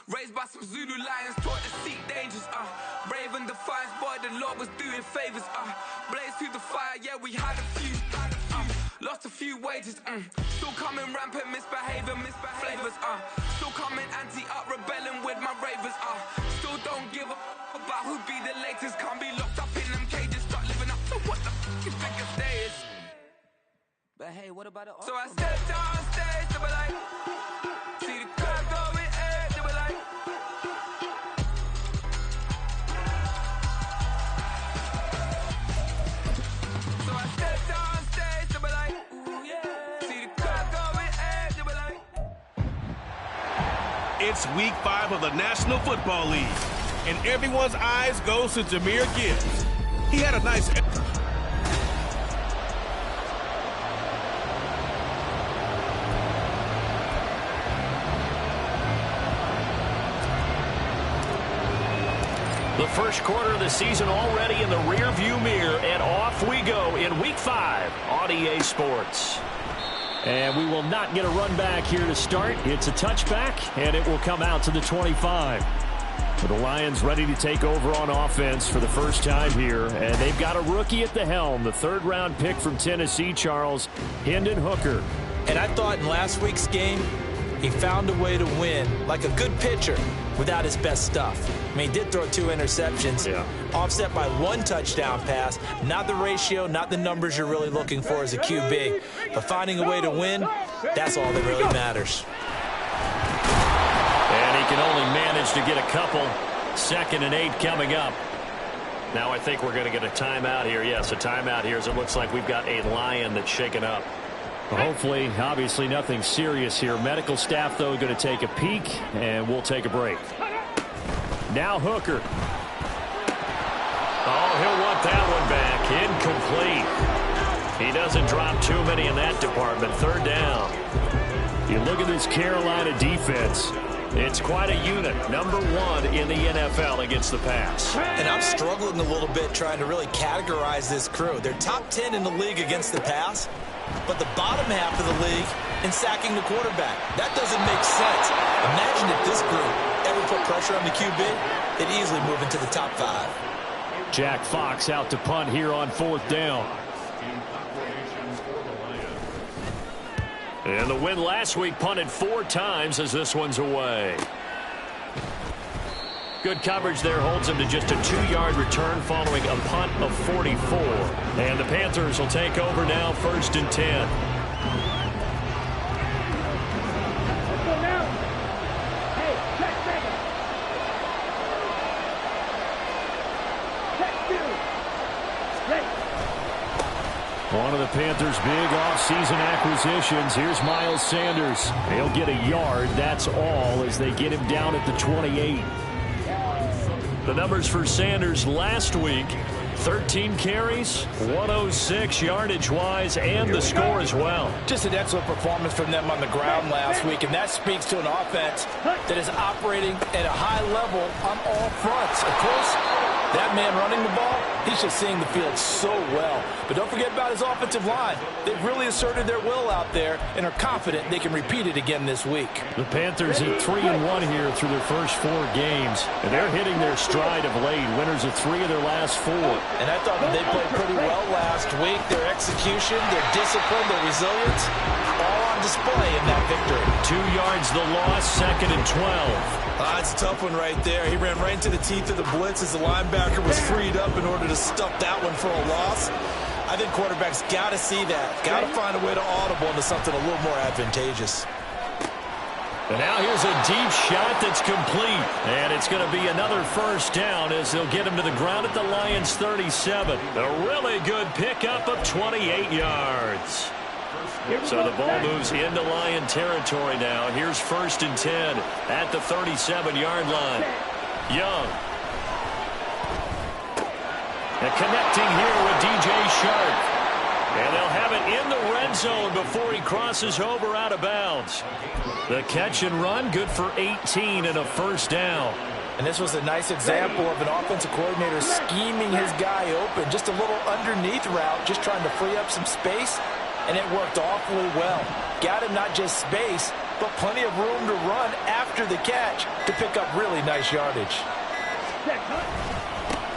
Raised by some Zulu lions, taught to seek dangers, brave and defiant, boy, the Lord was doing favors, blaze through the fire, yeah, we had a few, lost a few wages, still coming rampant, misbehavior, flavors, still coming anti-up, rebelling with my ravers, still don't give a about who be the latest, can't be locked up in them cages, start living up to what the you think a day is. But hey, what about it? So I stepped on stage, they were like, see the crowd going air, they were like, so I stepped on stage, they were like, ooh yeah, see the crowd going air, they were like. It's week 5 of the National Football League, and everyone's eyes goes to Jahmyr Gibbs. He had a nice... The first quarter of the season already in the rearview mirror, and off we go in Week 5 on EA Sports. And we will not get a run back here to start. It's a touchback, and it will come out to the 25. But the Lions ready to take over on offense for the first time here, and they've got a rookie at the helm, the third-round pick from Tennessee, Charles, Hendon Hooker. And I thought in last week's game, he found a way to win like a good pitcher without his best stuff. I mean, he did throw 2 interceptions, offset by 1 touchdown pass. Not the ratio, not the numbers you're really looking for as a QB. But finding a way to win, that's all that really matters. And he can only manage to get a couple. 2nd and 8 coming up. Now I think we're going to get a timeout here. Yes, a timeout here as it looks like we've got a Lion that's shaken up. Well, hopefully, obviously nothing serious here. Medical staff, though, going to take a peek, and we'll take a break. Now Hooker. Oh, he'll want that one back. Incomplete. He doesn't drop too many in that department. 3rd down. You look at this Carolina defense. It's quite a unit. Number 1 in the NFL against the pass. And I'm struggling a little bit trying to really categorize this crew. They're top 10 in the league against the pass, but the bottom half of the league in sacking the quarterback. That doesn't make sense. Imagine if this group ever put pressure on the QB, they'd easily move into the top 5. Jack Fox out to punt here on 4th down. And the win last week punted 4 times as this one's away. Good coverage there holds him to just a 2-yard return following a punt of 44. And the Panthers will take over now, 1st and 10. One of the Panthers' big offseason acquisitions. Here's Miles Sanders. He'll get a yard. That's all as they get him down at the 28. The numbers for Sanders last week, 13 carries, 106 yardage-wise, and the score as well. Just an excellent performance from them on the ground last week, and that speaks to an offense that is operating at a high level on all fronts. Of course, that man running the ball, he's just seeing the field so well. But don't forget about his offensive line. They've really asserted their will out there and are confident they can repeat it again this week. The Panthers at 3-1 here through their first 4 games, and they're hitting their stride of late. Winners of 3 of their last 4. And I thought that they played pretty well last week. Their execution, their discipline, their resilience, all on display in that victory. 2 yards the loss, 2nd and 12. That's a tough one right there. He ran right into the teeth of the blitz as the linebacker was freed up in order to stuff that one for a loss. I think quarterbacks got to see that. Got to find a way to audible into something a little more advantageous. And now here's a deep shot that's complete. And it's going to be another 1st down as they'll get him to the ground at the Lions' 37. A really good pickup of 28 yards. So the ball moves into Lion territory now. Here's 1st and 10 at the 37-yard line. Young. And connecting here with DJ Shark. And they'll have it in the red zone before he crosses over out of bounds. The catch and run, good for 18 and a 1st down. And this was a nice example of an offensive coordinator scheming his guy open. Just a little underneath route, just trying to free up some space. And it worked awfully well. Got him not just space, but plenty of room to run after the catch to pick up really nice yardage.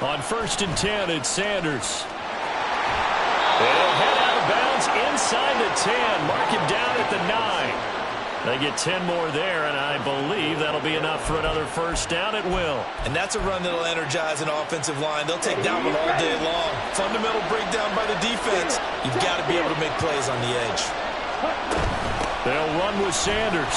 On 1st and 10, it's Sanders. They'll head out of bounds inside the 10. Mark him down at the 9. They get 10 more there, and I believe that'll be enough for another first down at will. And that's a run that'll energize an offensive line. They'll take that one all day long. Fundamental breakdown by the defense. You've got to be able to make plays on the edge. They'll run with Sanders.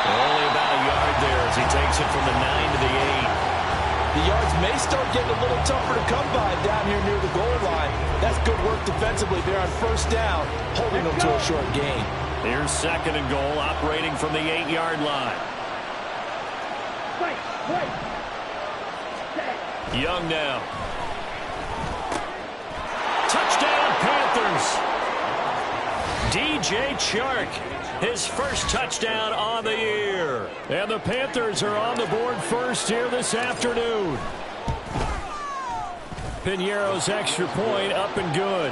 Only about a yard there as he takes it from the 9 to the 8. The yards may start getting a little tougher to come by down here near the goal line. That's good work defensively there on first down, holding them to a short gain. Here's 2nd and goal, operating from the 8-yard line. Young now. Touchdown, Panthers. DJ Chark, his first touchdown on the year. And the Panthers are on the board first here this afternoon. Piñeiro's extra point up and good.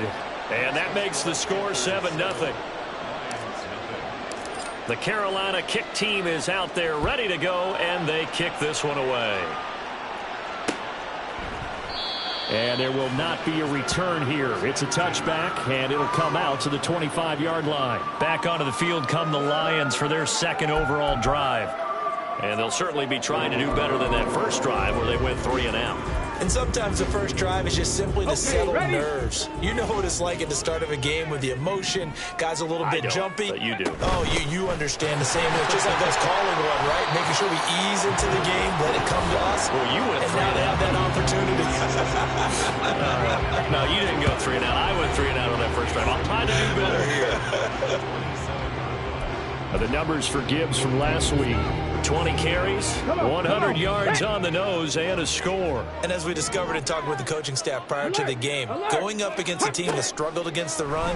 And that makes the score 7-0. The Carolina kick team is out there ready to go, and they kick this one away. And there will not be a return here. It's a touchback, and it'll come out to the 25-yard line. Back onto the field come the Lions for their 2nd overall drive. And they'll certainly be trying to do better than that first drive where they went 3 and out. And sometimes the first drive is just simply to settle nerves. You know what it's like at the start of a game with the emotion. Guys a little bit jumpy. But you do. Oh, you understand the same. It's just like us calling one, right? Making sure we ease into the game, let it come to us. Well, you went 3 and now they have that opportunity. No, you didn't go 3 and out. I went 3 and out on that first drive. I'm trying to do better here. The numbers for Gibbs from last week. 20 carries, 100 yards on the nose, and a score. And as we discovered in talking with the coaching staff prior to the game, going up against a team that struggled against the run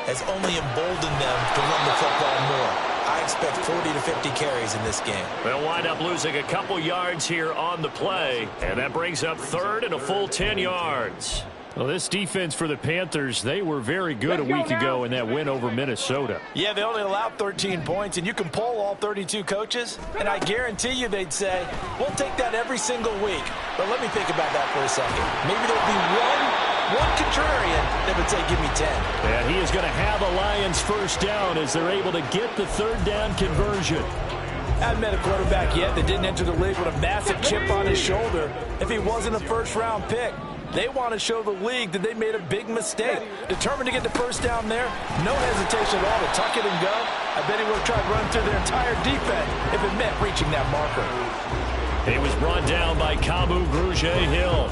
has only emboldened them to run the football more. I expect 40 to 50 carries in this game. They'll wind up losing a couple yards here on the play, and that brings up 3rd and a full 10 yards. Well, this defense for the Panthers, they were very good a week ago in that win over Minnesota. Yeah, they only allowed 13 points, and you can poll all 32 coaches, and I guarantee you they'd say, we'll take that every single week. But let me think about that for a second. Maybe there'll be one contrarian that would say, give me 10. And he is going to have a Lions first down as they're able to get the 3rd down conversion. I haven't met a quarterback yet that didn't enter the league with a massive chip on his shoulder if he wasn't a first-round pick. They want to show the league that they made a big mistake. Determined to get the first down there. No hesitation at all to tuck it and go. I bet he would have tried running through their entire defense if it meant reaching that marker. He was brought down by Kamu Grugier-Hill.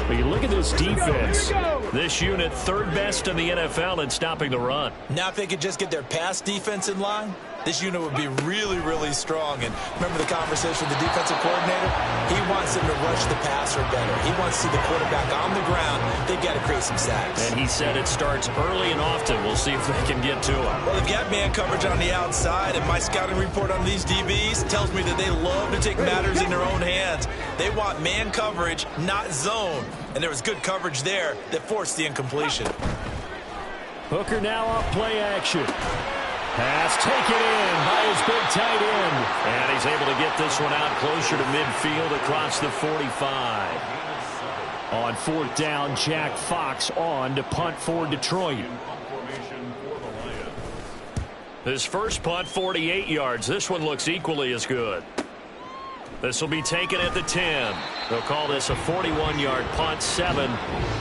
But you look at this defense. This unit 3rd best in the NFL in stopping the run. Now if they could just get their pass defense in line, this unit would be really, really strong. And remember the conversation with the defensive coordinator? He wants them to rush the passer better. He wants to see the quarterback on the ground. They've got to create some sacks. And he said it starts early and often. We'll see if they can get to him. Well, they've got man coverage on the outside, and my scouting report on these DBs tells me that they love to take matters in their own hands. They want man coverage, not zone. And there was good coverage there that forced the incompletion. Hooker now off play action. Pass taken in by his big tight end. And he's able to get this one out closer to midfield across the 45. On 4th down, Jack Fox on to punt for Detroit. His first punt, 48 yards. This one looks equally as good. This will be taken at the 10. They'll call this a 41-yard punt, 7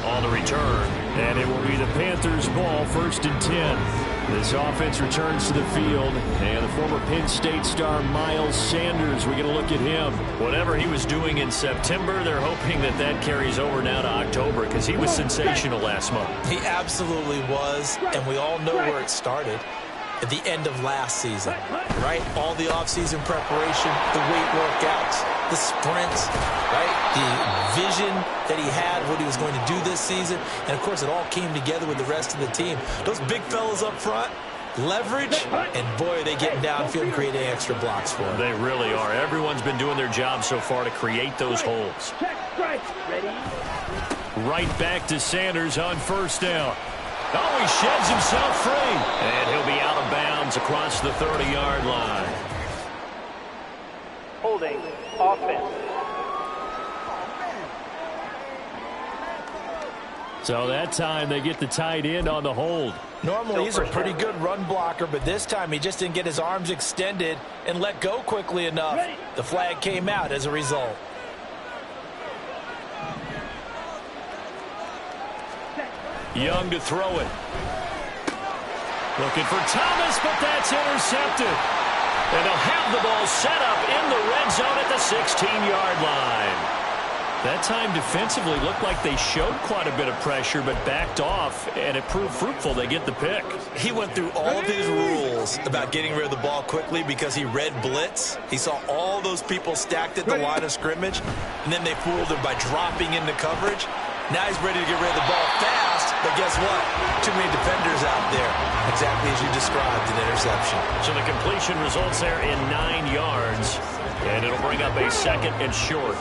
on the return. And it will be the Panthers' ball, 1st and 10. This offense returns to the field, and the former Penn State star Miles Sanders, we get a look at him. Whatever he was doing in September, they're hoping that that carries over now to October because he was sensational last month. He absolutely was, and we all know where it started. At the end of last season, right? All the offseason preparation, the weight workouts, the sprints, right? The vision that he had, what he was going to do this season. And, of course, it all came together with the rest of the team. Those big fellas up front, leverage, and, boy, are they getting downfield and creating extra blocks for him. They really are. Everyone's been doing their job so far to create those holes. Right back to Sanders on 1st down. Oh, he sheds himself free. And he'll be out of bounds across the 30-yard line. Holding offense. So that time they get the tight end on the hold. Normally he's a pretty good run blocker, but this time he just didn't get his arms extended and let go quickly enough. The flag came out as a result. Young to throw it. Looking for Thomas, but that's intercepted. And they'll have the ball set up in the red zone at the 16-yard line. That time defensively looked like they showed quite a bit of pressure but backed off, and it proved fruitful. They get the pick. He went through all of his rules about getting rid of the ball quickly because he read blitz. He saw all those people stacked at the line of scrimmage, and then they fooled him by dropping into coverage. Now he's ready to get rid of the ball fast, but guess what? Too many defenders out there. Exactly as you described, an interception. So the completion results there in 9 yards, and it'll bring up a 2nd and short.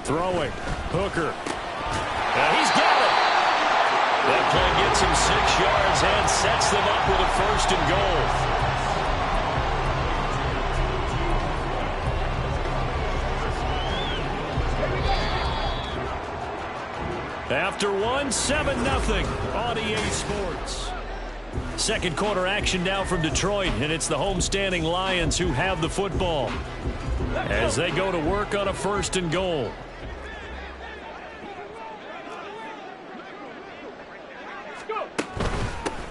Throwing. Hooker. And he's got it. That play gets him 6 yards and sets them up with a 1st and goal. After one, 7-0 on EA Sports. Second quarter action now from Detroit, and it's the homestanding Lions who have the football as they go to work on a 1st and goal.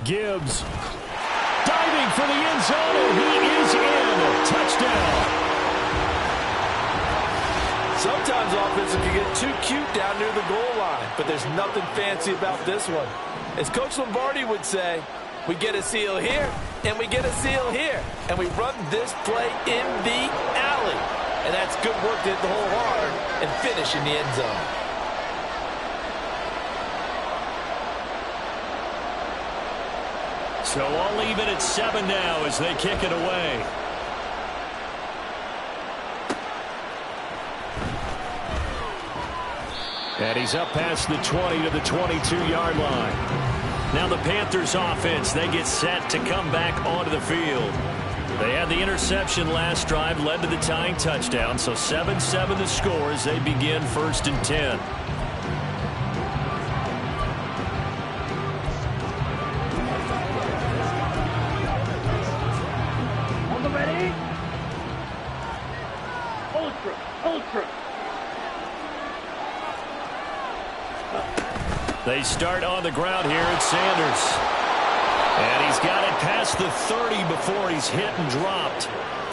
Gibbs diving for the end zone, and he is in. Touchdown. Sometimes offenses can get too cute down near the goal line, but there's nothing fancy about this one. As Coach Lombardi would say, we get a seal here, and we get a seal here, and we run this play in the alley. And that's good work to hit the hole hard and finish in the end zone. So I'll leave it at 7 now as they kick it away. And he's up past the 20 to the 22-yard line. Now the Panthers offense, they get set to come back onto the field. They had the interception last drive, led to the tying touchdown, so 7-7 the score as they begin 1st and 10. On the ready. Ultra. They start on the ground here at Sanders. And he's got it past the 30 before he's hit and dropped.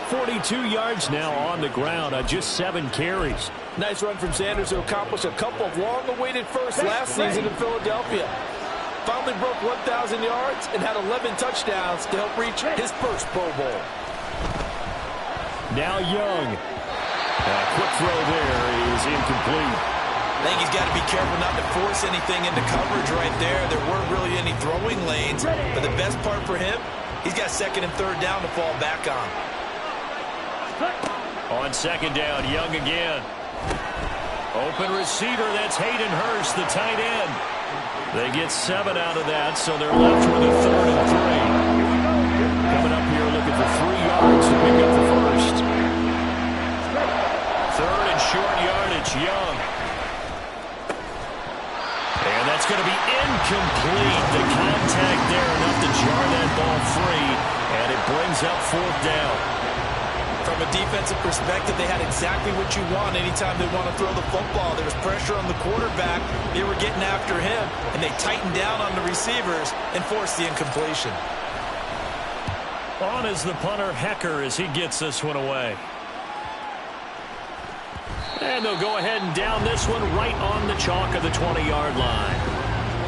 42 yards now on the ground on just 7 carries. Nice run from Sanders to accomplish a couple of long-awaited firsts last season in Philadelphia. Finally broke 1,000 yards and had 11 touchdowns to help reach his first Pro Bowl. Now Young. A quick throw there is incomplete. I think he's got to be careful not to force anything into coverage right there. There weren't really any throwing lanes, but the best part for him, he's got 2nd and 3rd down to fall back on. On 2nd down, Young again. Open receiver, that's Hayden Hurst, the tight end. They get 7 out of that, so they're left with a 3rd and 3. Coming up here looking for 3 yards to pick up the 1st. 3rd and short yardage, Young. And that's going to be incomplete. The contact there enough to jar that ball free, and it brings up 4th down. From a defensive perspective, they had exactly what you want anytime they want to throw the football. There was pressure on the quarterback. They were getting after him, and they tightened down on the receivers and forced the incompletion. On is the punter, Hecker, as he gets this one away. And they'll go ahead and down this one right on the chalk of the 20-yard line.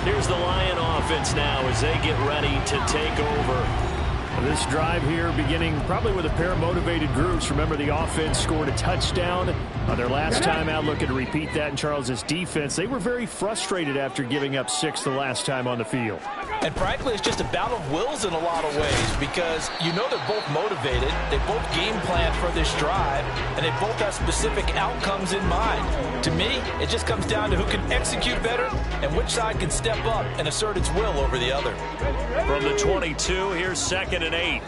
Here's the Lion offense now as they get ready to take over. This drive here beginning probably with a pair of motivated groups. Remember, the offense scored a touchdown on their last time out, looking to repeat that in Charles's defense. They were very frustrated after giving up 6 the last time on the field. And frankly, it's just a battle of wills in a lot of ways because you know they're both motivated, they both game plan for this drive, and they both have specific outcomes in mind. To me, it just comes down to who can execute better and which side can step up and assert its will over the other. From the 22, here's 2nd and 8.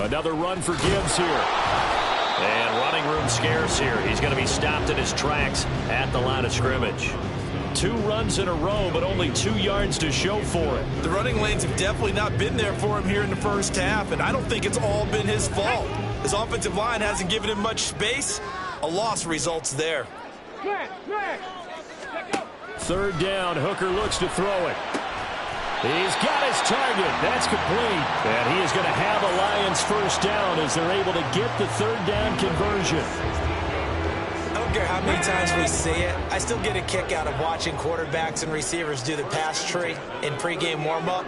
Another run for Gibbs here. And running room scarce here. He's going to be stopped in his tracks at the line of scrimmage. 2 runs in a row, but only 2 yards to show for it. The running lanes have definitely not been there for him here in the first half, and I don't think it's all been his fault. His offensive line hasn't given him much space. A loss results there. 3rd down, Hooker looks to throw it. He's got his target. That's complete. And he is going to have a Lions first down as they're able to get the 3rd down conversion. I don't care how many times we see it. I still get a kick out of watching quarterbacks and receivers do the pass tree in pregame warm-up.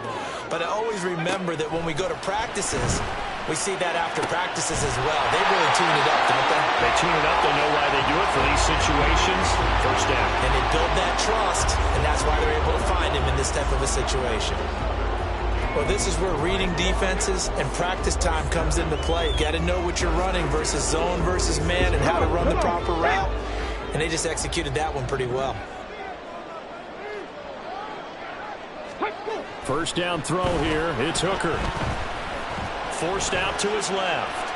But I always remember that when we go to practices, we see that after practices as well. They really tune it up, don't they? They tune it up. They know why they do it for these situations. First down. And they build that trust, and that's why they're able to find him in this type of a situation. Well, this is where reading defenses and practice time comes into play. You got to know what you're running versus zone versus man and how to run the proper route. And they just executed that one pretty well. First down throw here. It's Hooker. Forced out to his left.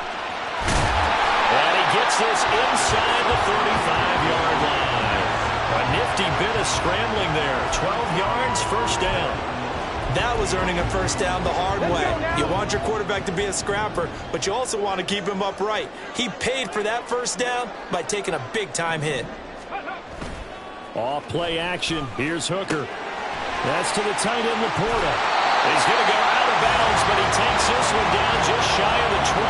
And he gets this inside the 35-yard line. A nifty bit of scrambling there. 12 yards, first down. That was earning a first down the hard way. You want your quarterback to be a scrapper, but you also want to keep him upright. He paid for that first down by taking a big-time hit. Off play action. Here's Hooker. That's to the tight end, Laporta. He's going to go out of bounds, but he takes this one down just shy of the 20.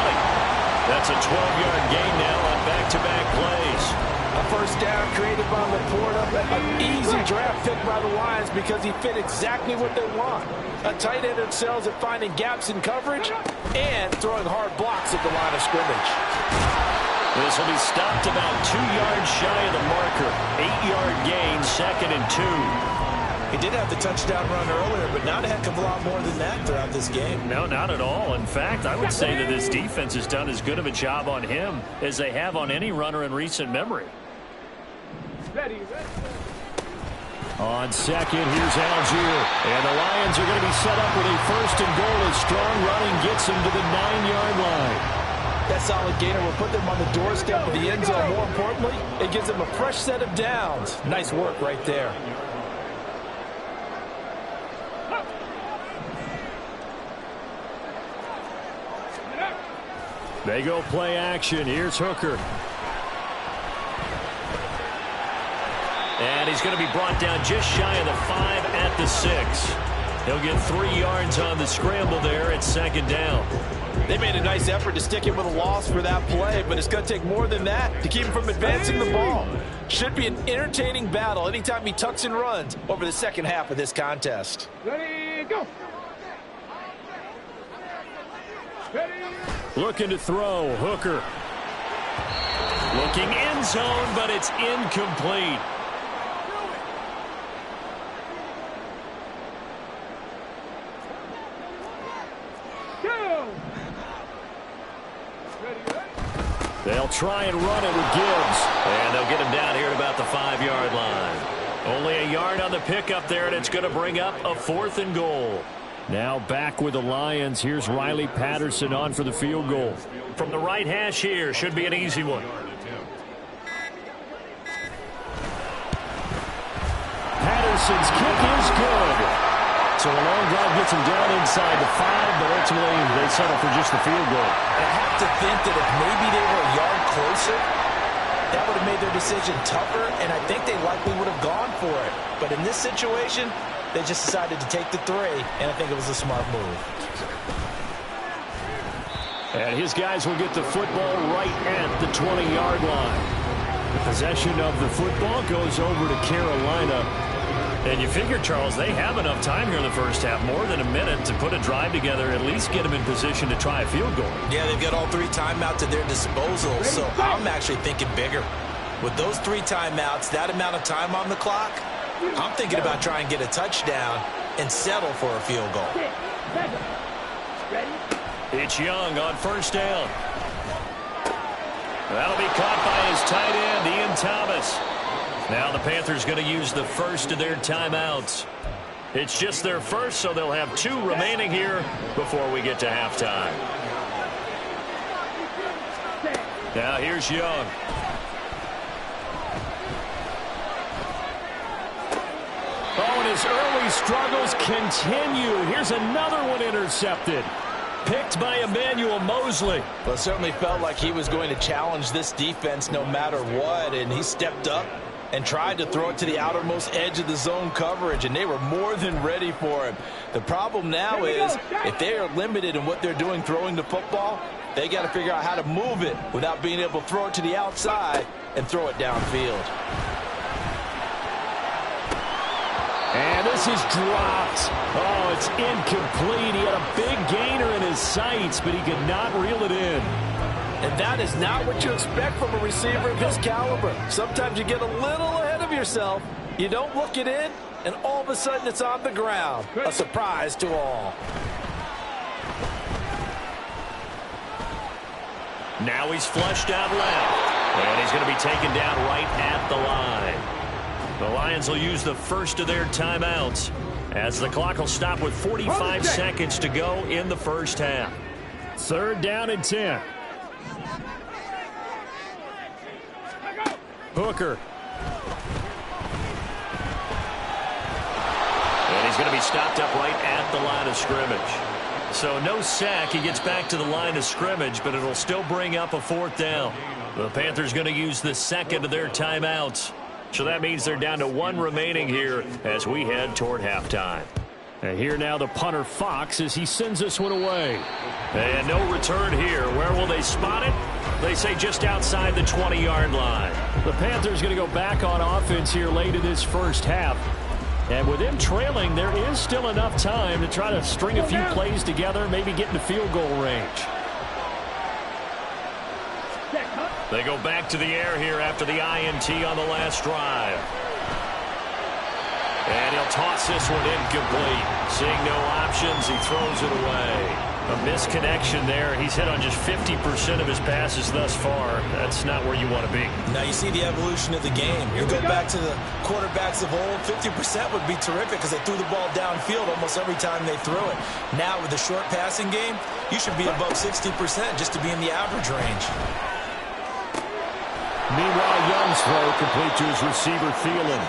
That's a 12-yard gain now on back-to-back plays. A first down created by Laporta. An easy draft pick by the Lions because he fit exactly what they want. A tight end excels at finding gaps in coverage and throwing hard blocks at the line of scrimmage. This will be stopped about 2 yards shy of the marker. 8-yard gain, 2nd and 2. He did have the touchdown run earlier, but not a heck of a lot more than that throughout this game. No, not at all. In fact, I would say that this defense has done as good of a job on him as they have on any runner in recent memory. On second, here's Algier. And the Lions are going to be set up with a 1st and goal as strong running gets them to the 9-yard line. That solid gainer will put them on the doorstep of the end zone. More importantly, it gives them a fresh set of downs. Nice work right there. They go play action. Here's Hooker. And he's going to be brought down just shy of the 5 at the 6. He'll get 3 yards on the scramble there at 2nd down. They made a nice effort to stick him with a loss for that play, but it's going to take more than that to keep him from advancing the ball. Should be an entertaining battle anytime he tucks and runs over the second half of this contest. Ready, go. Looking to throw. Hooker. Looking end zone, but it's incomplete. They'll try and run it with Gibbs. And they'll get him down here at about the 5-yard line. Only a yard on the pickup there, and it's going to bring up a 4th and goal. Now back with the Lions. Here's Riley Patterson on for the field goal. From the right hash here, should be an easy one. Patterson's kick is good. So a long drive gets him down inside the 5, but ultimately they settle for just the field goal. I have to think that if maybe they were a yard closer, that would have made their decision tougher, and I think they likely would have gone for it. But in this situation, they just decided to take the 3, and I think it was a smart move. And his guys will get the football right at the 20-yard line. The possession of the football goes over to Carolina. And you figure, Charles, they have enough time here in the first half, more than a minute, to put a drive together, at least get them in position to try a field goal. Yeah, they've got all 3 timeouts at their disposal, so I'm actually thinking bigger. With those 3 timeouts, that amount of time on the clock, I'm thinking about trying to get a touchdown and settle for a field goal. It's Young on first down. That'll be caught by his tight end, Ian Thomas. Now the Panthers going to use the first of their timeouts. It's just their first, so they'll have 2 remaining here before we get to halftime. Now here's Young. Oh, and his early struggles continue. Here's another one intercepted. Picked by Emmanuel Mosley. Well, it certainly felt like he was going to challenge this defense no matter what, and he stepped up and tried to throw it to the outermost edge of the zone coverage, and they were more than ready for him. The problem now is if they are limited in what they're doing throwing the football, they got to figure out how to move it without being able to throw it to the outside and throw it downfield. And this is dropped. Oh, it's incomplete. He had a big gainer in his sights, but he could not reel it in. And that is not what you expect from a receiver of his caliber. Sometimes you get a little ahead of yourself. You don't look it in, and all of a sudden it's on the ground. A surprise to all. Now he's flushed out left. And he's going to be taken down right at the line. The Lions will use the first of their timeouts as the clock will stop with 45 seconds to go in the first half. 3rd down and 10. Hooker. And he's going to be stopped up right at the line of scrimmage. So no sack. He gets back to the line of scrimmage, but it'll still bring up a 4th down. The Panthers going to use the second of their timeouts. So that means they're down to 1 remaining here as we head toward halftime. And here now the punter Fox as he sends this one away. And no return here. Where will they spot it? They say just outside the 20-yard line. The Panthers going to go back on offense here late in this first half. And with them trailing, there is still enough time to try to string a few plays together, maybe get into field goal range. They go back to the air here after the INT on the last drive. And he'll toss this one incomplete. Seeing no options, he throws it away. A misconnection there. He's hit on just 50% of his passes thus far. That's not where you want to be. Now you see the evolution of the game. You go back to the quarterbacks of old, 50% would be terrific because they threw the ball downfield almost every time they threw it. Now with the short passing game, you should be above 60% just to be in the average range. Meanwhile, Young's throw complete to his receiver, Thielen.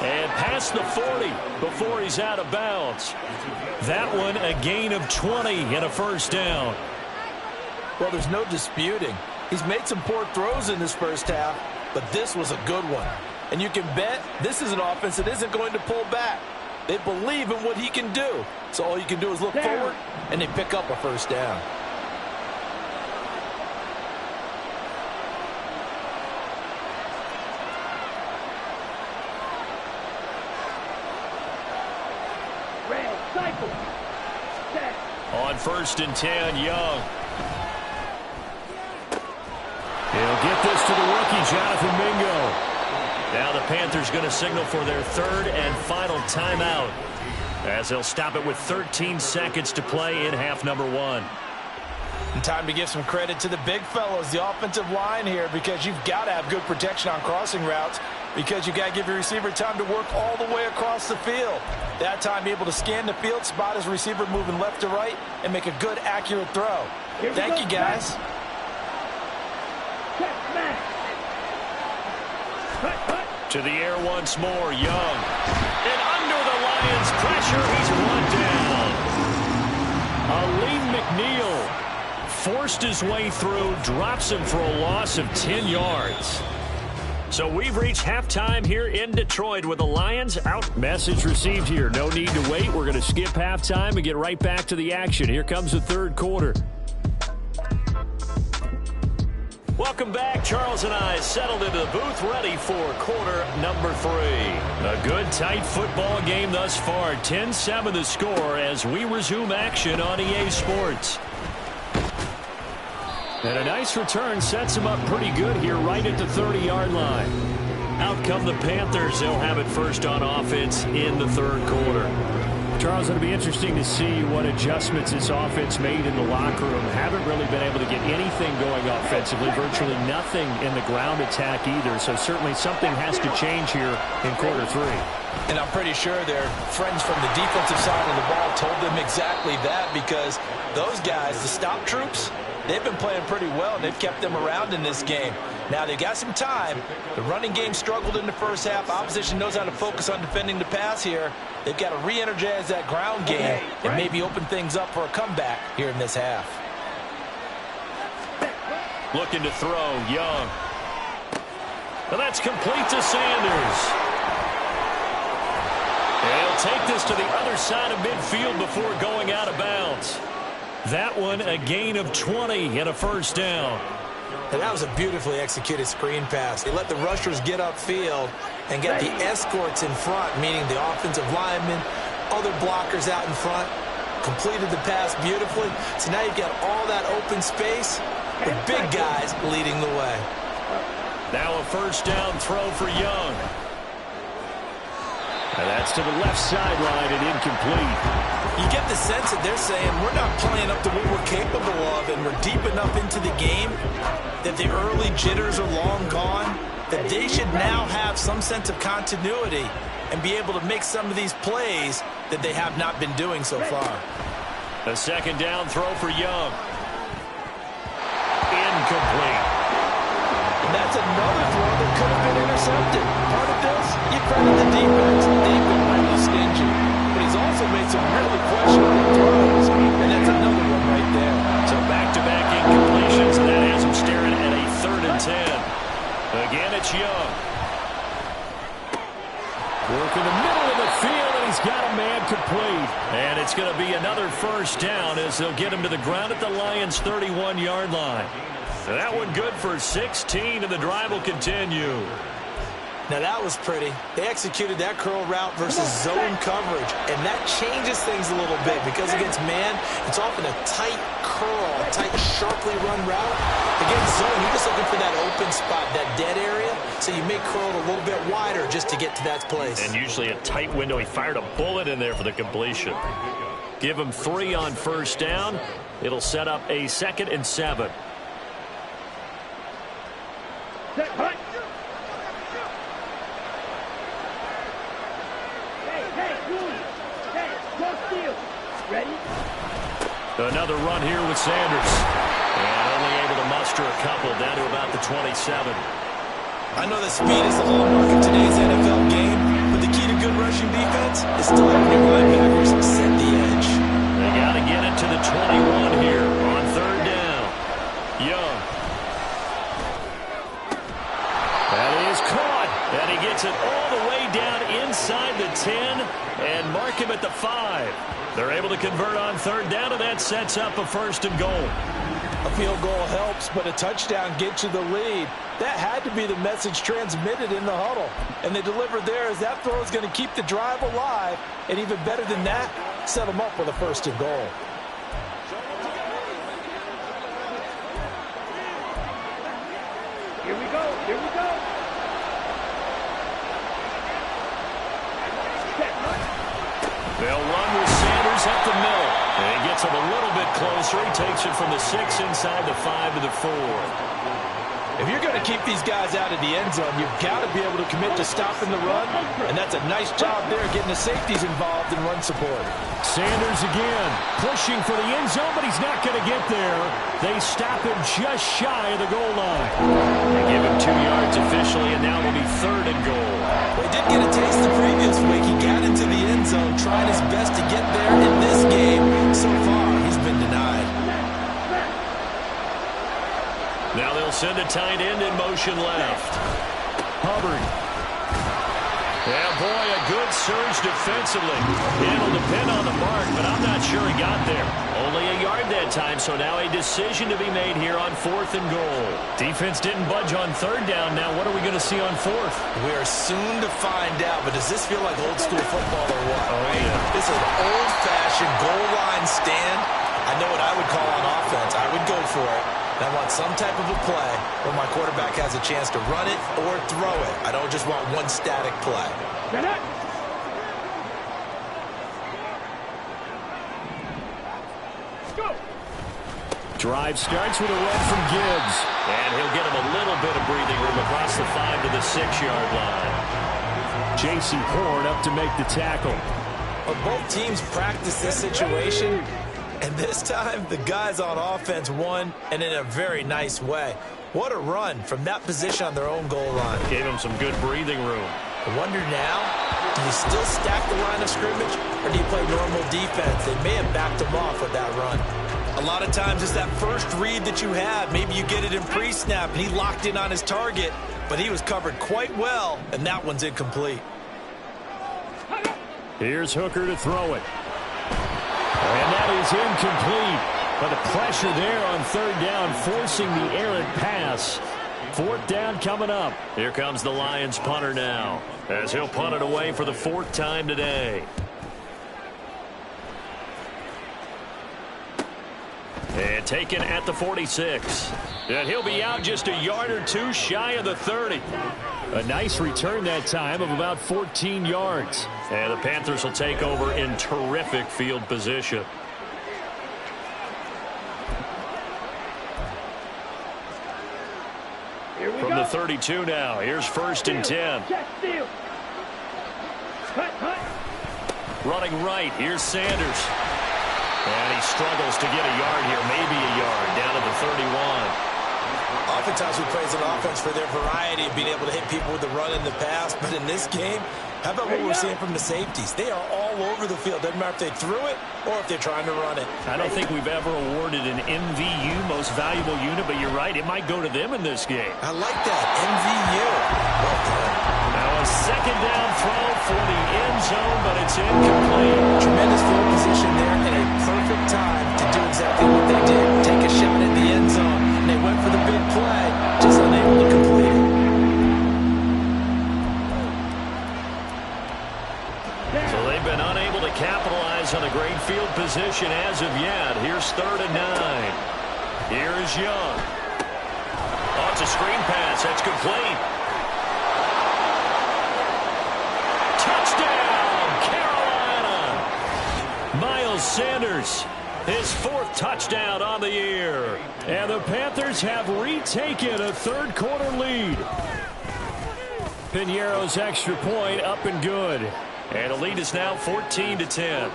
And past the 40 before he's out of bounds. That one a gain of 20 and a first down. Well, there's no disputing. He's made some poor throws in this first half, but this was a good one. And you can bet this is an offense that isn't going to pull back. They believe in what he can do. So all you can do is look forward, and they pick up a first down. On 1st and 10, Young. He'll get this to the rookie, Jonathan Mingo. Now the Panthers going to signal for their 3rd and final timeout as they'll stop it with 13 seconds to play in half number 1. And time to give some credit to the big fellows, the offensive line here, because you've got to have good protection on crossing routes because you've got to give your receiver time to work all the way across the field. That time, be able to scan the field, spot his receiver moving left to right, and make a good, accurate throw. Thank you, guys. To the air once more, Young. And under the Lions' pressure, he's brought down. Aleem McNeil forced his way through, drops him for a loss of 10 yards. So we've reached halftime here in Detroit with the Lions out. Message received here. No need to wait. We're going to skip halftime and get right back to the action. Here comes the 3rd quarter. Welcome back. Charles and I settled into the booth, ready for quarter number 3. A good, tight football game thus far. 10-7 the score as we resume action on EA Sports. And a nice return sets them up pretty good here right at the 30-yard line. Out come the Panthers. They'll have it first on offense in the third quarter. Charles, it'll be interesting to see what adjustments this offense made in the locker room. Haven't really been able to get anything going offensively, virtually nothing in the ground attack either. So certainly something has to change here in quarter 3. And I'm pretty sure their friends from the defensive side of the ball told them exactly that, because those guys, the stop troops, they've been playing pretty well. They've kept them around in this game. Now they've got some time. The running game struggled in the first half. Opposition knows how to focus on defending the pass here. They've got to re-energize that ground game and maybe open things up for a comeback here in this half. Looking to throw, Young. And that's complete to Sanders. And he'll take this to the other side of midfield before going out of bounds. That one a gain of 20 and a first down. And that was a beautifully executed screen pass. They let the rushers get upfield and get the escorts in front, meaning the offensive linemen, other blockers out in front, completed the pass beautifully. So now you've got all that open space with big guys leading the way. Now a first down throw for Young. And that's to the left sideline and incomplete. You get the sense that they're saying we're not playing up to what we're capable of, and we're deep enough into the game that the early jitters are long gone, that they should now have some sense of continuity and be able to make some of these plays that they have not been doing so far. A second down throw for Young. Incomplete. And that's another throw that could have been intercepted. Part of this, you credit the defense. They've been really stingy. But he's also made some really questionable throws, and that's another one right there. So back-to-back incompletions, and that has him staring at a 3rd and 10. Again, it's Young. Work in the middle of the field, and he's got a man complete. And it's going to be another first down as they'll get him to the ground at the Lions' 31-yard line. And that one good for 16, and the drive will continue. Now that was pretty. They executed that curl route versus zone coverage, and that changes things a little bit because against man, it's often a tight curl, tight, sharply run route. Against zone, you're just looking for that open spot, that dead area, so you may curl it a little bit wider just to get to that place. And usually a tight window. He fired a bullet in there for the completion. Give him 3 on first down. It'll set up a 2nd and 7. Another run here with Sanders. And only able to muster a couple down to about the 27. I know that speed is the hallmark of today's NFL game, but the key to good rushing defense is still having your linebackers set the edge. They got to get it to the 21 here on 3rd down. Young. That is caught. And he gets it all the way down inside the 10 and mark him at the 5. They're able to convert on 3rd down, and that sets up a 1st and goal. A field goal helps, but a touchdown gets you the lead. That had to be the message transmitted in the huddle. And they delivered there as that throw is going to keep the drive alive. And even better than that, set them up with a 1st and goal. Here we go. Here we go. They'll run with Sanders up the middle. And he gets him a little bit closer. He takes it from the 6 inside the 5 to the 4. If you're going to keep these guys out of the end zone, you've got to be able to commit to stopping the run. And that's a nice job there, getting the safeties involved in run support. Sanders again, pushing for the end zone, but he's not going to get there. They stop him just shy of the goal line. They give him 2 yards officially, and now it'll be 3rd and goal. Well, he did get a taste the previous week. He got into the end zone, trying his best to get there in this game. So far, he's been denied. Now they'll send a tight end in motion left. Hubbard. Yeah, boy, a good surge defensively. It'll depend on the mark, but I'm not sure he got there. Only a yard that time, so now a decision to be made here on 4th and goal. Defense didn't budge on 3rd down. Now what are we going to see on 4th? We are soon to find out, but does this feel like old school football or what? Oh, yeah. This is an old-fashioned goal line stand. I know what I would call on offense. I would go for it. And I want some type of a play where my quarterback has a chance to run it or throw it. I don't just want one static play. Get it. Go. Drive starts with a run from Gibbs. And he'll get him a little bit of breathing room across the 5 to the 6-yard line. Jason Horn up to make the tackle. But both teams practice this situation, and this time the guys on offense won, and in a very nice way. What a run from that position on their own goal line. Gave him some good breathing room. I wonder now, do you still stack the line of scrimmage, or do you play normal defense? They may have backed him off with that run. A lot of times it's that first read that you have. Maybe you get it in pre-snap, and he locked in on his target, but he was covered quite well, and that one's incomplete. Here's Hooker to throw it. And that is incomplete. But the pressure there on 3rd down, forcing the errant pass. 4th down coming up. Here comes the Lions punter now, as he'll punt it away for the 4th time today. And taken at the 46. And he'll be out just a yard or two shy of the 30. A nice return that time of about 14 yards. And the Panthers will take over in terrific field position. Here we From go. the 32 now, here's 1st and 10. Check steal. Cut. Running right, here's Sanders. And he struggles to get a yard here, maybe a yard, down to the 31. Oftentimes we praise an offense for their variety of being able to hit people with the run in the pass, but in this game, how about what we're seeing from the safeties? They are all over the field. Doesn't matter if they threw it or if they're trying to run it. I don't think we've ever awarded an MVU, most valuable unit, but you're right, it might go to them in this game. I like that, MVU. Well done. Now a 2nd down throw for the end zone, but it's incomplete. Tremendous field position there and a perfect time to do exactly what they did. Take a shot at the end zone. And they went for the big play, just unable to complete it. So they've been unable to capitalize on a great field position as of yet. Here's 3rd and 9. Here is Young. Oh, it's a screen pass. That's complete. Touchdown, Carolina! Miles Sanders, his 4th touchdown on the year. And the Panthers have retaken a 3rd quarter lead. Piñeiro's extra point up and good. And the lead is now 14-10.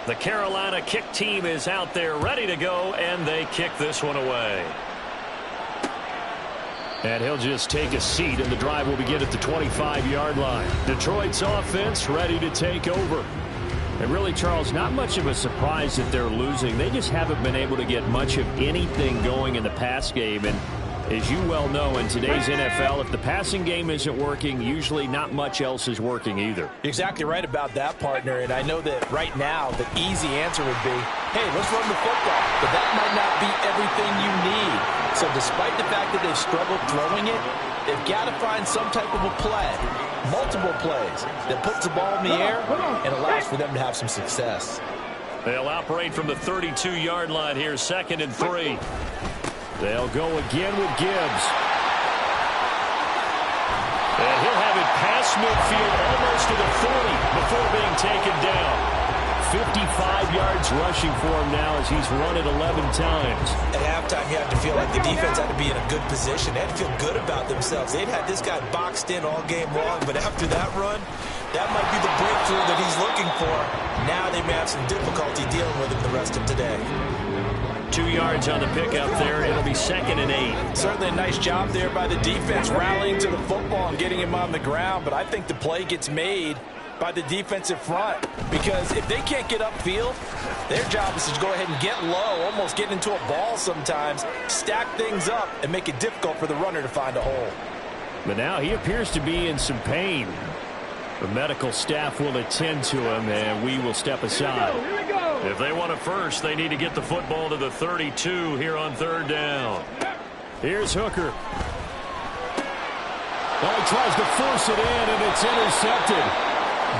The Carolina kick team is out there ready to go, and they kick this one away. And he'll just take a seat, and the drive will begin at the 25-yard line. Detroit's offense ready to take over. And really, Charles, not much of a surprise that they're losing. They just haven't been able to get much of anything going in the pass game. And as you well know, in today's NFL, if the passing game isn't working, usually not much else is working either. You're exactly right about that, partner. And I know that right now the easy answer would be, hey, let's run the football. But that might not be everything you need. So despite the fact that they've struggled throwing it, they've got to find some type of a play, multiple plays, that puts the ball in the air and allows for them to have some success. They'll operate from the 32-yard line here, 2nd and 3. They'll go again with Gibbs. And he'll have it past midfield almost to the 40 before being taken down. 55 yards rushing for him now as he's run it 11 times. At halftime, you have to feel like the defense had to be in a good position. They had to feel good about themselves. They'd had this guy boxed in all game long, but after that run, that might be the breakthrough that he's looking for. Now they may have some difficulty dealing with him the rest of today. 2 yards on the pickup there. It'll be 2nd and 8. Certainly a nice job there by the defense, rallying to the football and getting him on the ground. But I think the play gets made by the defensive front, because if they can't get upfield, their job is to go ahead and get low, almost get into a ball sometimes, stack things up, and make it difficult for the runner to find a hole. But now he appears to be in some pain. The medical staff will attend to him, and we will step aside. Here we go. If they want it first, they need to get the football to the 32 here on 3rd down. Here's Hooker. Oh, he tries to force it in, and it's intercepted.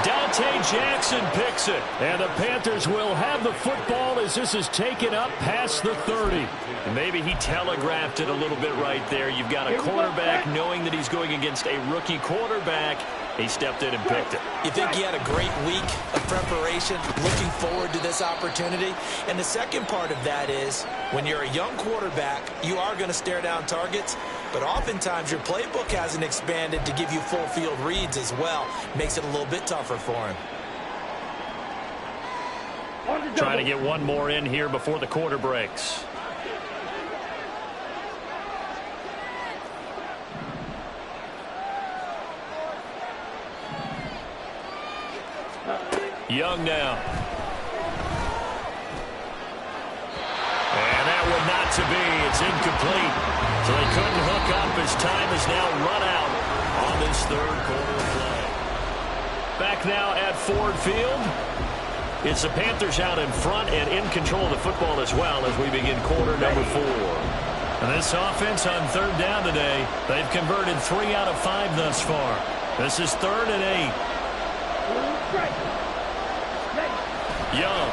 Dante Jackson picks it. And the Panthers will have the football as this is taken up past the 30. Maybe he telegraphed it a little bit right there. You've got a quarterback knowing that he's going against a rookie quarterback. He stepped in and picked it. You think he had a great week of preparation, looking forward to this opportunity? And the second part of that is, when you're a young quarterback, you are going to stare down targets, but oftentimes your playbook hasn't expanded to give you full field reads as well. Makes it a little bit tougher for him. Trying to get one more in here before the quarter breaks. Young now. And that one not to be. It's incomplete. So they couldn't hook up. His time is now run out on this 3rd quarter of play. Back now at Ford Field. It's the Panthers out in front and in control of the football as well as we begin quarter number 4. And this offense on 3rd down today, they've converted 3 out of 5 thus far. This is 3rd and 8. Young.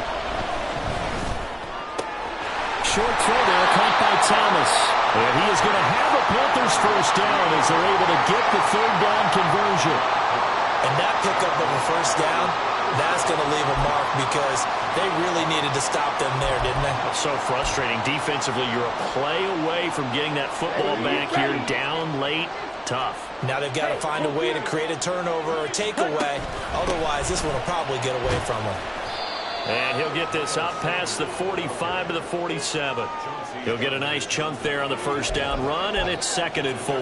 Short throw there, caught by Thomas. And he is going to have a Panthers first down as they're able to get the 3rd down conversion. And that pickup of a first down, that's going to leave a mark because they really needed to stop them there, didn't they? It's so frustrating. Defensively, you're a play away from getting that football back here down late. Tough. Now they've got to find a way to create a turnover or takeaway. Otherwise, this one will probably get away from them. And he'll get this up past the 45 to the 47. He'll get a nice chunk there on the first down run, and it's 2nd and 4.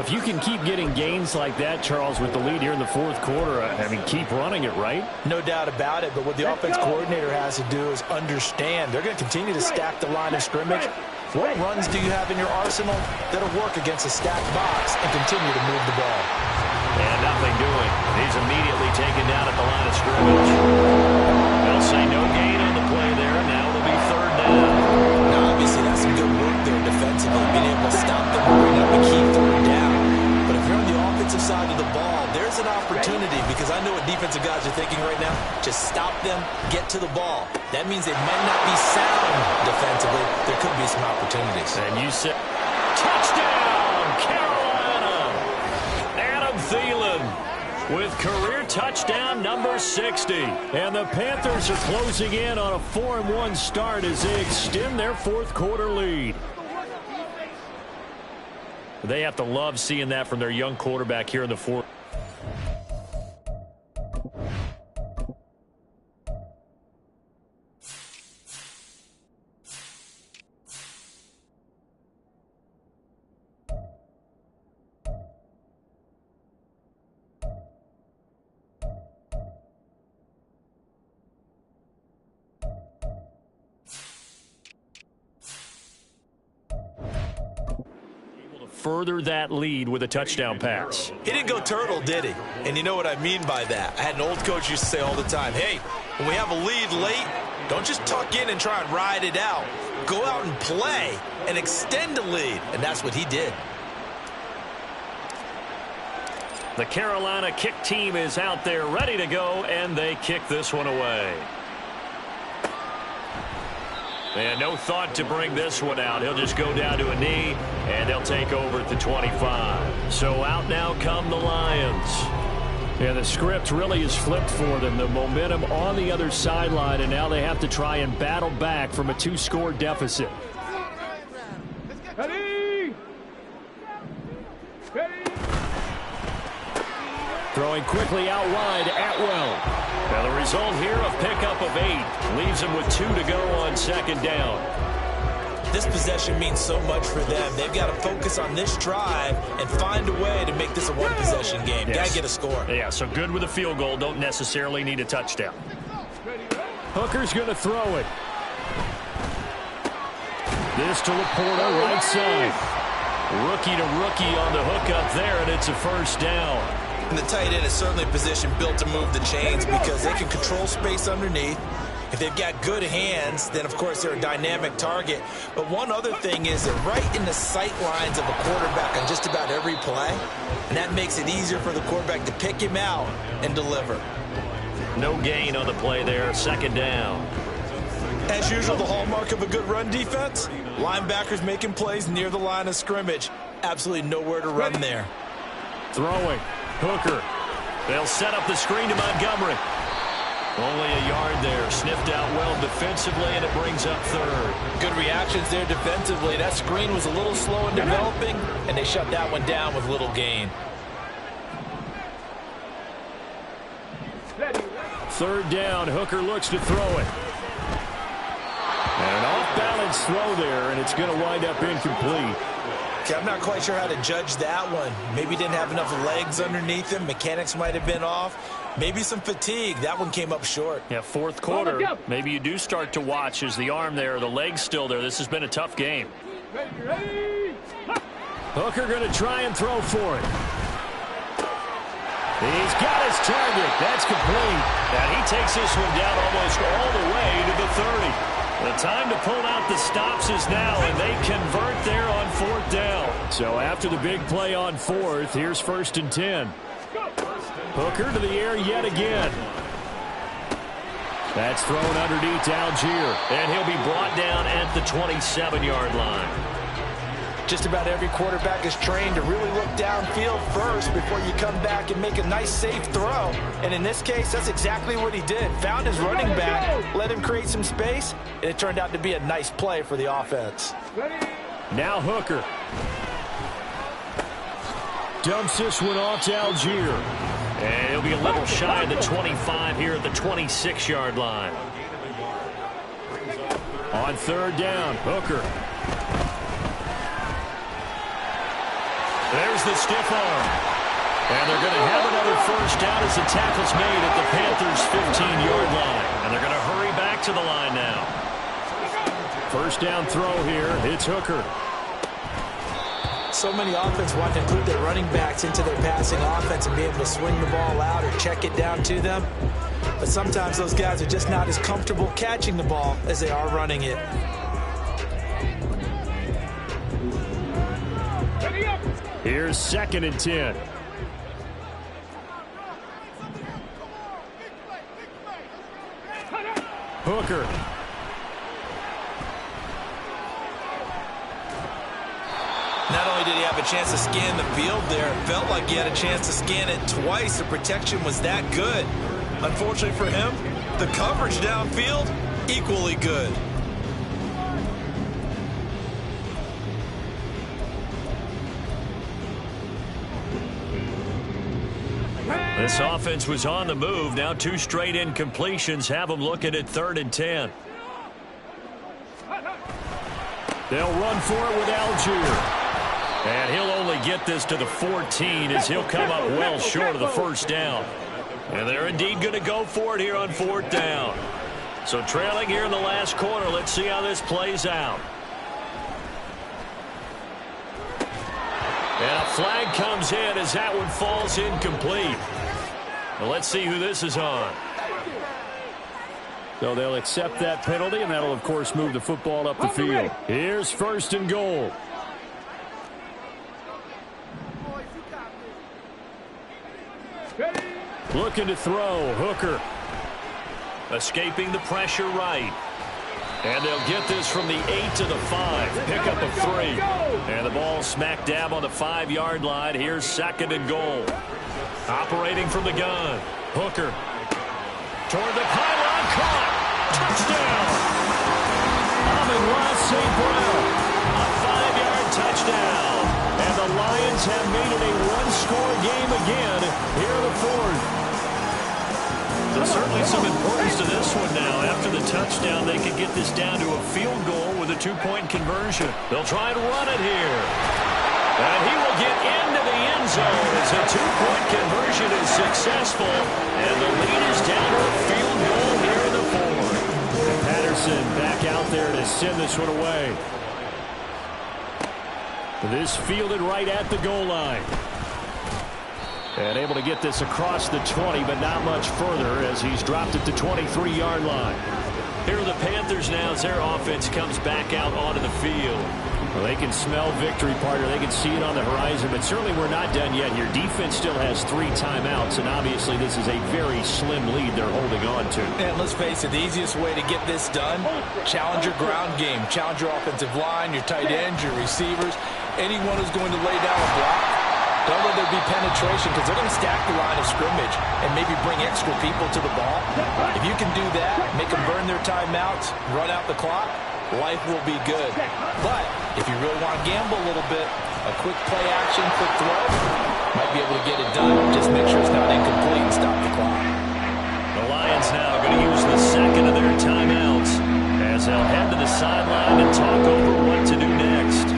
If you can keep getting gains like that, Charles, with the lead here in the 4th quarter, I mean, keep running it, right? No doubt about it, but what the offense coordinator has to do is understand. They're going to continue to stack the line of scrimmage. What runs do you have in your arsenal that'll work against a stacked box and continue to move the ball? And nothing doing. He's immediately taken down at the line of scrimmage. They'll say no gain on the play there. Now it'll be 3rd down. Now, obviously, that's some good work there defensively, being able to stop them and bring up a key 3rd down. But if you're on the offensive side of the ball, there's an opportunity because I know what defensive guys are thinking right now. Just stop them, get to the ball. That means they might not be sound defensively. There could be some opportunities. And you said, touchdown, Carolina! Adam Thielen with career touchdown number 60. And the Panthers are closing in on a 4-1 start as they extend their 4th quarter lead. They have to love seeing that from their young quarterback here in the 4th. Further that lead with a touchdown pass. He didn't go turtle, did he? And you know what I mean by that. I had an old coach used to say all the time, hey, when we have a lead late, don't just tuck in and try and ride it out. Go out and play and extend the lead. And that's what he did. The Carolina kick team is out there ready to go, and they kick this one away. And no thought to bring this one out. He'll just go down to a knee, and they'll take over at the 25. So out now come the Lions. Yeah, the script really is flipped for them. The momentum on the other sideline, and now they have to try and battle back from a 2-score deficit. Ready? Ready? Throwing quickly out wide, Atwell. Now the result here, a pickup of 8. Leaves him with 2 to go on 2nd down. this possession means so much for them. They've got to focus on this drive and find a way to make this a one-possession game. Yes. Got to get a score. Yeah, so good with a field goal. Don't necessarily need a touchdown. Hooker's going to throw it. This to Laporta, right side. Rookie to rookie on the hook up there, and it's a first down. And the tight end is certainly a position built to move the chains because they can control space underneath. If they've got good hands, then, of course, they're a dynamic target. But one other thing is they're right in the sight lines of a quarterback on just about every play, and that makes it easier for the quarterback to pick him out and deliver. No gain on the play there, second down. As usual, the hallmark of a good run defense, linebackers making plays near the line of scrimmage. Absolutely nowhere to run there. Throwing. Hooker. They'll set up the screen to Montgomery. Only a yard there. Sniffed out well defensively, and it brings up third. Good reactions there defensively. That screen was a little slow in developing, and they shut that one down with little gain. Third down. Hooker looks to throw it. And an off-balance throw there, and it's going to wind up incomplete. Okay, I'm not quite sure how to judge that one. Maybe didn't have enough legs underneath him. Mechanics might have been off. Maybe some fatigue. That one came up short. Yeah, fourth quarter. Maybe you do start to watch as the arm there, the leg's still there. This has been a tough game. Hooker going to try and throw for it. He's got his target. That's complete. And he takes this one down almost all the way to the 30. The time to pull out the stops is now, and they convert there on fourth down. So after the big play on fourth, here's 1st and 10. Hooker to the air yet again. That's thrown underneath to Algier. And he'll be brought down at the 27-yard line. Just about every quarterback is trained to really look downfield first before you come back and make a nice, safe throw. And in this case, that's exactly what he did. Found his running back, let him create some space, and it turned out to be a nice play for the offense. Now Hooker. Dumps this one off to Algier. And he'll be a little shy of the 25 here at the 26-yard line. On third down, Hooker. There's the stiff arm. And they're going to have another first down as the tackle's made at the Panthers' 15-yard line. And they're going to hurry back to the line now. First down throw here. It's Hooker. So many offenses want to include their running backs into their passing offense and be able to swing the ball out or check it down to them. But sometimes those guys are just not as comfortable catching the ball as they are running it. Here's 2nd and 10. Hooker. Not only did he have a chance to scan the field there, it felt like he had a chance to scan it twice. The protection was that good. Unfortunately for him, the coverage downfield, equally good. This offense was on the move. Now 2 straight incompletions have them looking at 3rd and 10. They'll run for it with Algier. And he'll only get this to the 14 as he'll come up well short of the first down. And they're indeed going to go for it here on 4th down. So trailing here in the last quarter. Let's see how this plays out. And a flag comes in as that one falls incomplete. Well, let's see who this is on. So they'll accept that penalty, and that'll, of course, move the football up the field. Here's 1st and goal. Looking to throw. Hooker. Escaping the pressure right. And they'll get this from the 8 to the 5. Pick up a 3. And the ball smack dab on the 5-yard line. Here's 2nd and goal. Operating from the gun. Hooker. Toward the pylon. Caught. Touchdown. Amon-Ra St. Brown. A 5-yard touchdown. And the Lions have made it a one-score game again here in the 4th. There's certainly some importance to this one now. After the touchdown, they can get this down to a field goal with a two-point conversion. They'll try and run it here. And he will get into the end zone as a two-point conversion is successful. And the lead is down to a field goal here in the fourth. And Patterson back out there to send this one away. This fielded right at the goal line. And able to get this across the 20, but not much further as he's dropped it to 23-yard line. Here are the Panthers now as their offense comes back out onto the field. Well, they can smell victory, partner. They can see it on the horizon, but certainly we're not done yet. Your defense still has 3 timeouts, and obviously this is a very slim lead they're holding on to. And let's face it, the easiest way to get this done, challenge your ground game. Challenge your offensive line, your tight ends, your receivers, anyone who's going to lay down a block. Don't let there be penetration because they're going to stack the line of scrimmage and maybe bring extra people to the ball. If you can do that, make them burn their timeouts, run out the clock, life will be good. But if you really want to gamble a little bit, a quick play action, quick throw, might be able to get it done. Just make sure it's not incomplete and stop the clock. The Lions now going to use the second of their timeouts as they'll head to the sideline and talk over what to do next.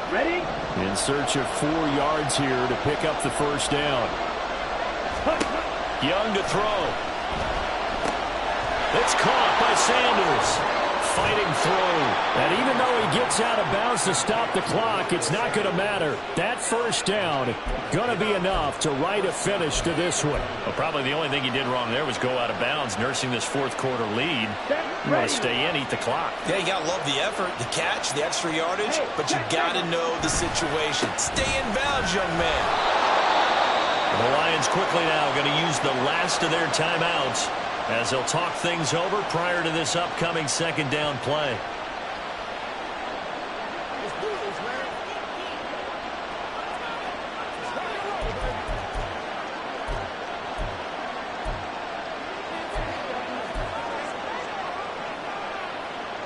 Ready? In search of 4 yards here to pick up the first down. Young to throw. It's caught by Sanders. Fighting through. And even though he gets out of bounds to stop the clock, it's not going to matter. That first down going to be enough to write a finish to this one. Well, probably the only thing he did wrong there was go out of bounds, nursing this fourth quarter lead. You want to stay in, eat the clock. Yeah, you got to love the effort, the catch, the extra yardage, but you got to know the situation. Stay in bounds, young man. The Lions quickly now going to use the last of their timeouts as they'll talk things over prior to this upcoming second down play.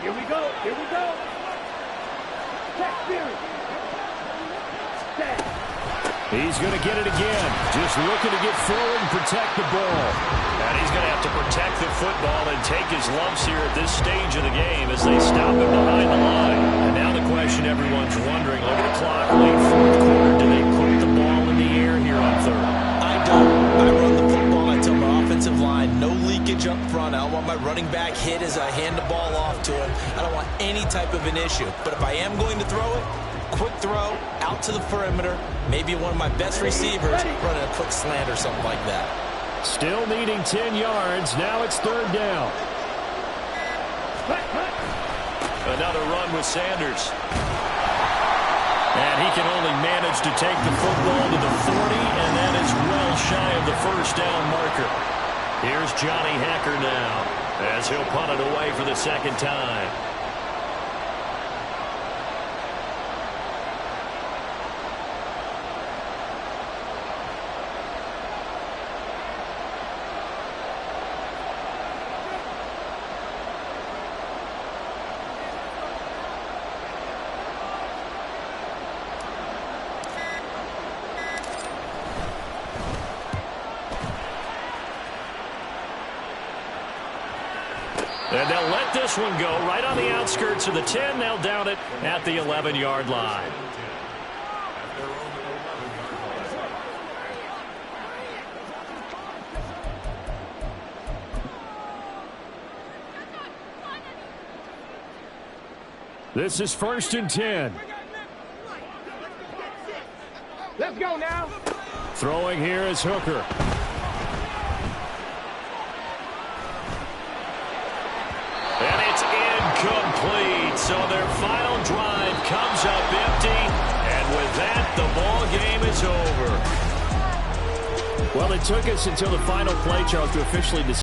Here we go. Here we go. Check theory. Set. He's going to get it again. Just looking to get forward and protect the ball. And he's going to have to protect the football and take his lumps here at this stage of the game as they stop him behind the line. And now the question everyone's wondering, look at the clock, late fourth quarter. Do they put the ball in the air here on third? I don't. I run the football. I tell my offensive line, no leakage up front. I don't want my running back hit as I hand the ball off to him. I don't want any type of an issue. But if I am going to throw it, quick throw, out to the perimeter, maybe one of my best receivers running a quick slant or something like that. Still needing 10 yards. Now it's third down. Another run with Sanders. And he can only manage to take the football to the 40, and that is well shy of the first down marker. Here's Johnny Hacker now as he'll punt it away for the second time. And they'll let this one go right on the outskirts of the 10. They'll down it at the 11-yard line. This is 1st and 10. Let's go now. Throwing here is Hooker. And it's incomplete. So their final drive comes up empty. And with that, the ball game is over. Well, it took us until the final play, Charles, to officially decide.